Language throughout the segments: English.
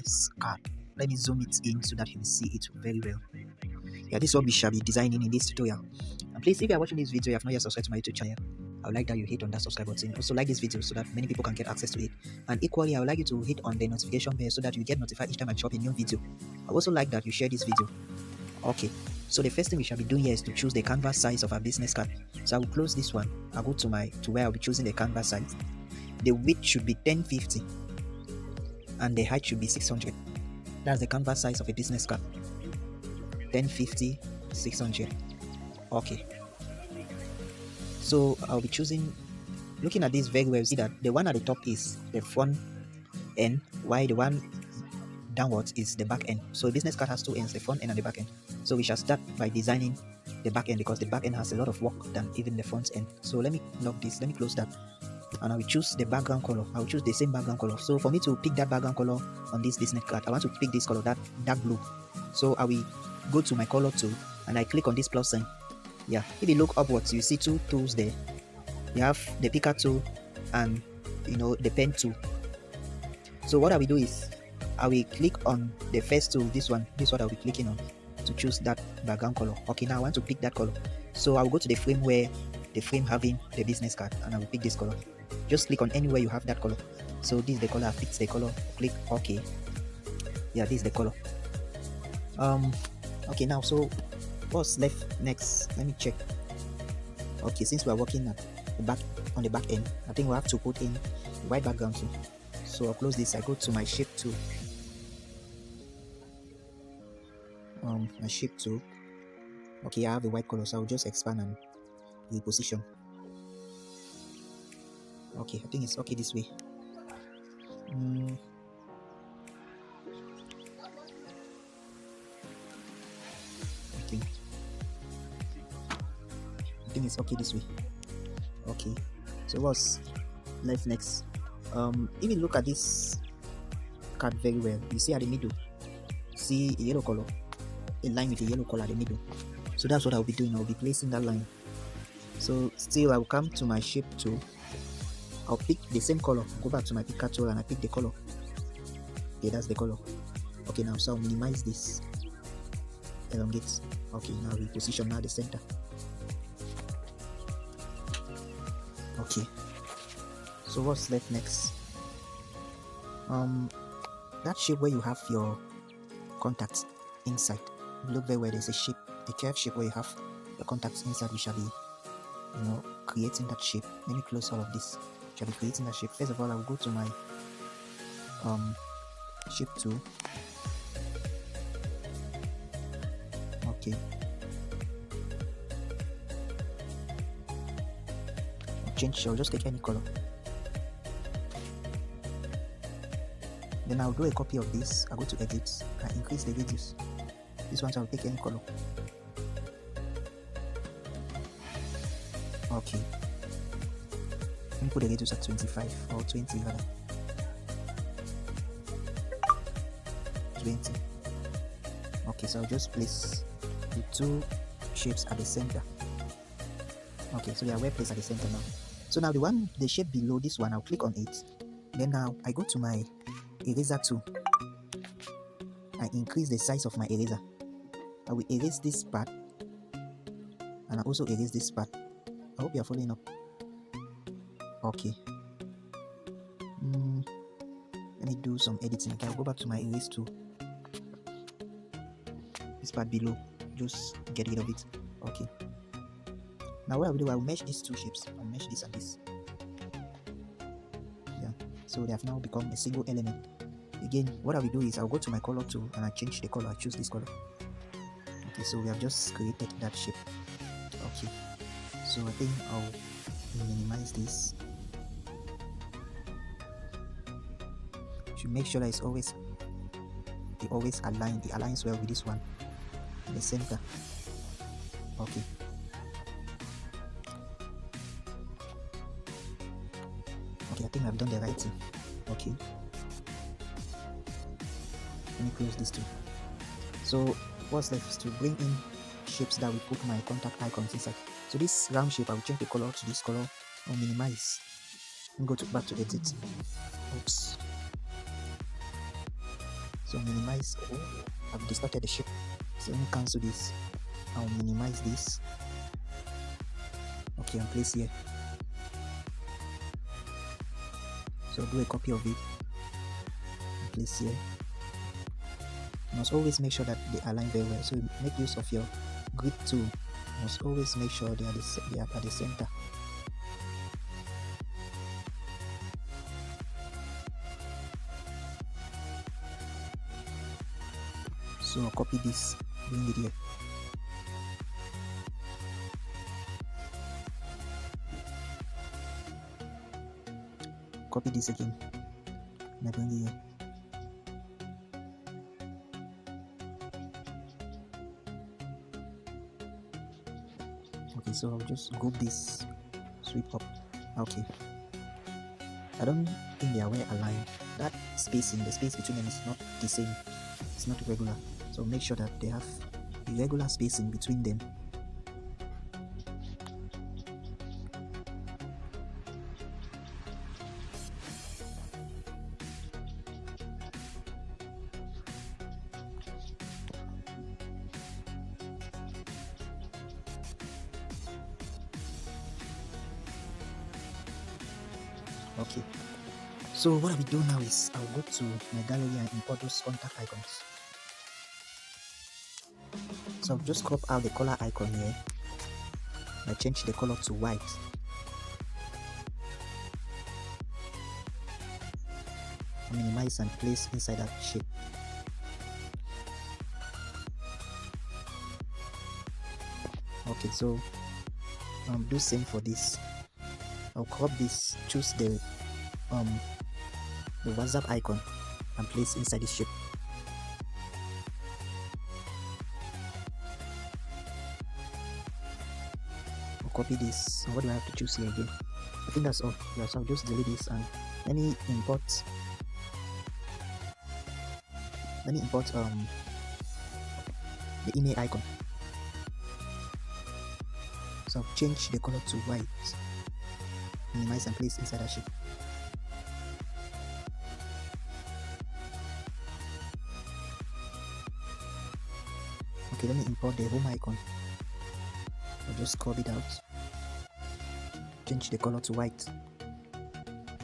business card. Let me zoom it in so that you will see it very well. Yeah, this is what we shall be designing in this tutorial. And please, if you are watching this video, you have not yet subscribed to my YouTube channel, I would like that you hit on that subscribe button. Also like this video so that many people can get access to it. And equally, I would like you to hit on the notification bell so that you get notified each time I drop a new video. I would also like that you share this video. Okay, so the first thing we shall be doing here is to choose the canvas size of our business card. So I will close this one. I'll go to where I'll be choosing the canvas size. The width should be 1050 and the height should be 600. That's the canvas size of a business card. 1050, 600. Okay. So I'll be choosing, looking at this very well, see that the one at the top is the front end, while the one downwards is the back end. So a business card has two ends, the front end and the back end. So we shall start by designing the back end because the back end has a lot of work than even the front end. So let me lock this, let me close that, and I will choose the background color. I will choose the same background color. So for me to pick that background color on this business card, I want to pick this color, that dark blue. So I will go to my color tool and I click on this plus sign. Yeah, if you look upwards, you see two tools there. You have the picker tool and the pen tool. So what I will do is I will click on the first tool, this one. This is what I'll be clicking on to choose that background color. Okay, now I want to pick that color. So I will go to the frame where the frame having the business card and I will pick this color. Just click on anywhere you have that color. So this is the color, I fix the color, click OK. Yeah, this is the color. Okay, now so what's left next? Let me check. Okay, since we are working at on the back end, I think we have to put in the white background too. So I'll close this. I go to my shape tool. My shape tool. Okay, I have a white color, so I'll just expand and reposition. Okay, I think it's okay this way. I think it's okay this way. Okay, so what's left next? If you look at this card very well, you see at the middle, see a yellow color, a line with a yellow color at the middle. So that's what I'll be doing. I'll be placing that line. So still I will come to my shape tool. I'll pick the same color, go back to my picker tool and I pick the color. Okay, that's the color. Okay, now so I'll minimize this, elongate. Okay, now reposition now the center. Okay, so what's left next? That shape where you have your contacts inside, look very well, there's a shape, a curved shape where you have the contacts inside. We shall be creating that shape. Let me close all of this. We shall be creating that shape. First of all, I will go to my shape tool. Okay, I'll just take any color. Then I'll do a copy of this. I'll go to edit and increase the radius. This one, I'll take any color. Okay, let me put the radius at 25 or 20 rather. 20. Okay, so I'll just place the two shapes at the center. Okay, so they are well placed at the center now. So now the shape below this one, I'll click on it. Then now I go to my eraser tool. I increase the size of my eraser. I will erase this part and I also erase this part. I hope you are following up. Okay. Let me do some editing. Okay, I'll go back to my erase tool. This part below, just get rid of it. Okay. Now what I will do, I will mesh these two shapes. I'll mesh this and this. Yeah, so they have now become a single element. Again, what I will do is I'll go to my color tool and I change the color. I choose this color. Okay, so we have just created that shape. Okay, so I think I'll minimize this. Should make sure that it's always aligned. It aligns well with this one in the center. Okay. Okay, I think I've done the right thing. Okay. Let me close this too. So what's left is to bring in shapes that will put my contact icons inside. So this round shape, I will change the color to this color. I'll minimize and go back to edit. Oops. So minimize. Oh, I've distorted the shape. So let me cancel this. I'll minimize this. Okay, and place here. So do a copy of it. Place here. You must always make sure that they align very well. So make use of your grid tool. You must always make sure they are at the center. So I'll copy this, bring it here. Copy this again. And I bring it here. Okay, so I'll just group this, sweep up. Okay. I don't think they are well aligned. That spacing, the space between them is not the same. It's not regular. So make sure that they have irregular spacing between them. Okay, so what I will do now is I'll go to my gallery and import those contact icons. So I'll just crop out the color icon here. I change the color to white. I minimize and place inside that shape. Okay, so do same for this. I'll crop this, choose the WhatsApp icon and place inside this shape. I'll copy this. And what do I have to choose here again? I think that's all. Yeah, so I'll just delete this and let me import the email icon. So I'll change the color to white. Minimize and place inside that shape. Okay, let me import the home icon. I'll just crop it out. Change the color to white.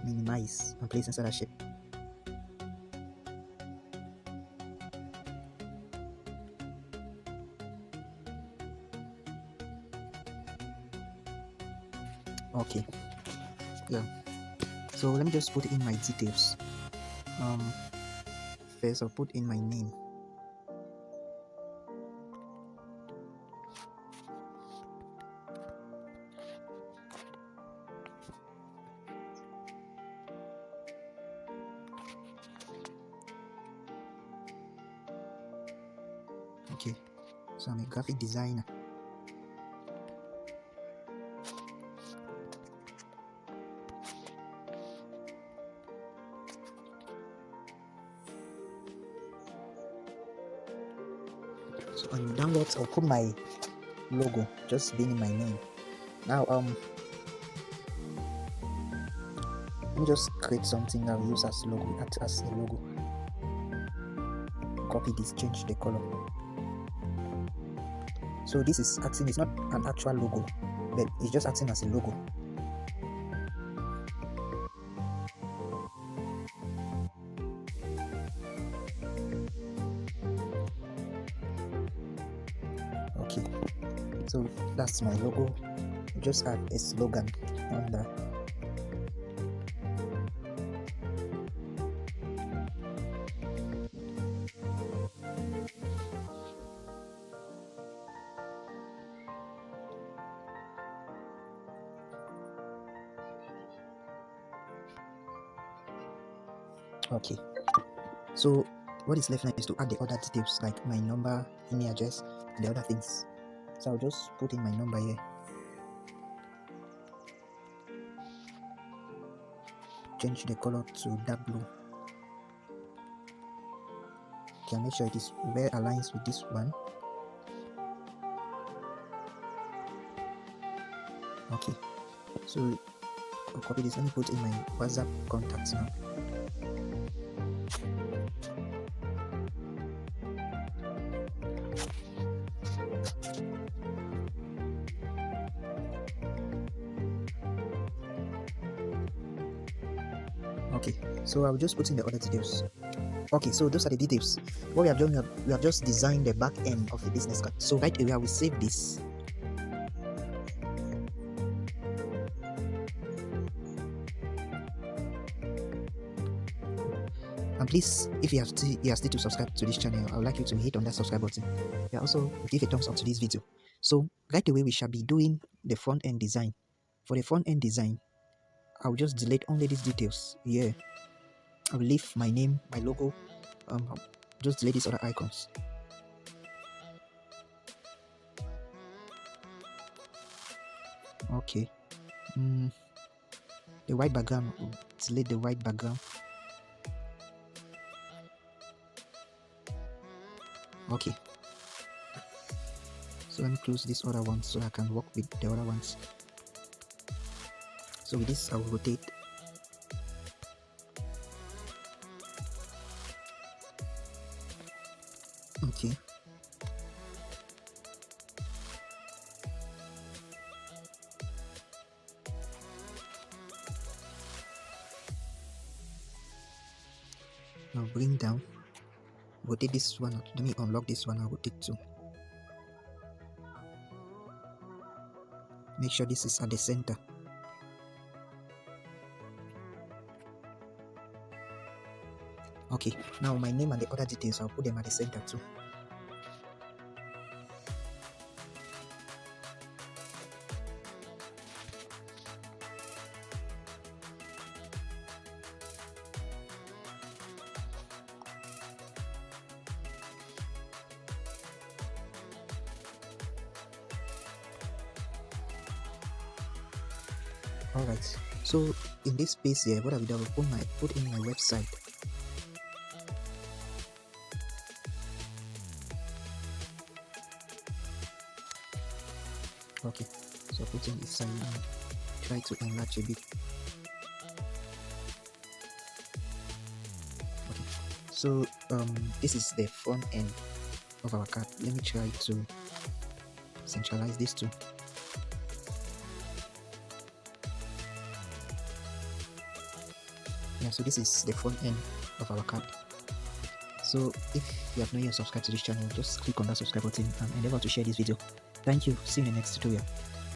Minimize and place inside that shape. Okay, yeah, so let me just put in my details. First I'll put in my name. Okay, so I'm a graphic designer. So on downloads, I'll put my logo, just being in my name. Now let me just create something that we use as logo, act as a logo. Copy this, change the color. So this is acting, it's not an actual logo, but it's just acting as a logo. Okay, so that's my logo. Just add a slogan on that. Okay, so what is left now is to add the other details like my number, email address, and the other things. So I'll just put in my number here. Change the color to dark blue. Okay, make sure it is well aligns with this one. Okay, so I'll copy this. Let me put in my WhatsApp contacts now. Okay, so I'll just put in the other details. Okay, so those are the details. What we have done, we have just designed the back end of the business card. So right away I will save this. And please, if you are still to subscribe to this channel, I would like you to hit on that subscribe button. Yeah, also give a thumbs up to this video. So right away we shall be doing the front end design. For the front end design, I'll just delete only these details here. I'll leave my name, my logo, I'll just delete these other icons. Okay, the white background, delete the white background. Okay, so let me close this other one so I can work with the other ones. So with this I will rotate. Okay, I'll bring down, rotate this one. Let me unlock this one. I'll rotate too. Make sure this is at the center. Okay, now my name and the other details, I'll put them at the center too. Alright, so in this space here, what I will do, I will put in my website. Okay, so put in the sign and try to enlarge a bit. Okay, so this is the front end of our card. Let me try to centralize this too. Yeah, so this is the front end of our card. So if you have not yet subscribed to this channel, just click on that subscribe button and endeavor to share this video. Thank you. See you in the next tutorial.